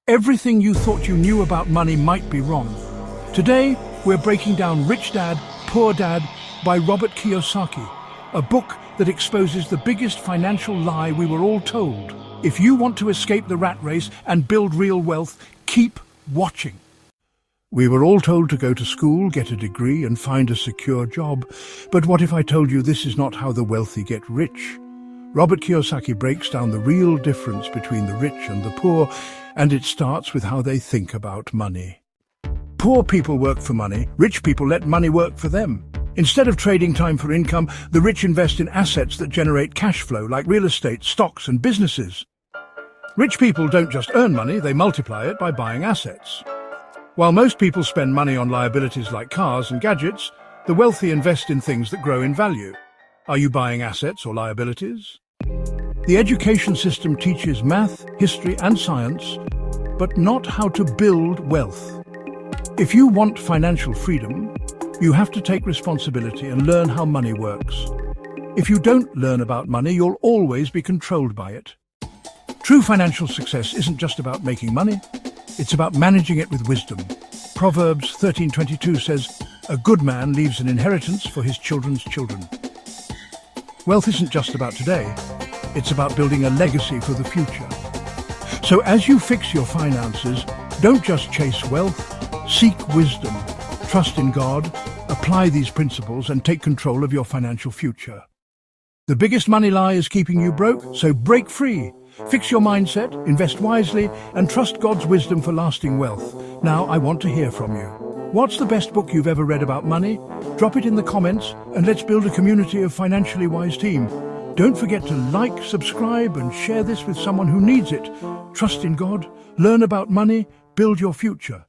Everything you thought you knew about money might be wrong. Today, we're breaking down Rich Dad, Poor Dad by Robert Kiyosaki, a book that exposes the biggest financial lie we were all told. If you want to escape the rat race and build real wealth, keep watching. We were all told to go to school, get a degree, and find a secure job. But what if I told you this is not how the wealthy get rich? Robert Kiyosaki breaks down the real difference between the rich and the poor, and it starts with how they think about money. Poor people work for money, rich people let money work for them. Instead of trading time for income, the rich invest in assets that generate cash flow, like real estate, stocks, and businesses. Rich people don't just earn money, they multiply it by buying assets. While most people spend money on liabilities like cars and gadgets, the wealthy invest in things that grow in value. Are you buying assets or liabilities? The education system teaches math, history, and science, but not how to build wealth. If you want financial freedom, you have to take responsibility and learn how money works. If you don't learn about money, you'll always be controlled by it. True financial success isn't just about making money, it's about managing it with wisdom. Proverbs 13:22 says, "A good man leaves an inheritance for his children's children." Wealth isn't just about today, it's about building a legacy for the future. So as you fix your finances, don't just chase wealth, seek wisdom, trust in God, apply these principles, and take control of your financial future. The biggest money lie is keeping you broke, so break free. Fix your mindset, invest wisely, and trust God's wisdom for lasting wealth. Now, I want to hear from you. What's the best book you've ever read about money? Drop it in the comments, and let's build a community of financially wise team. Don't forget to like, subscribe, and share this with someone who needs it. Trust in God, learn about money, build your future.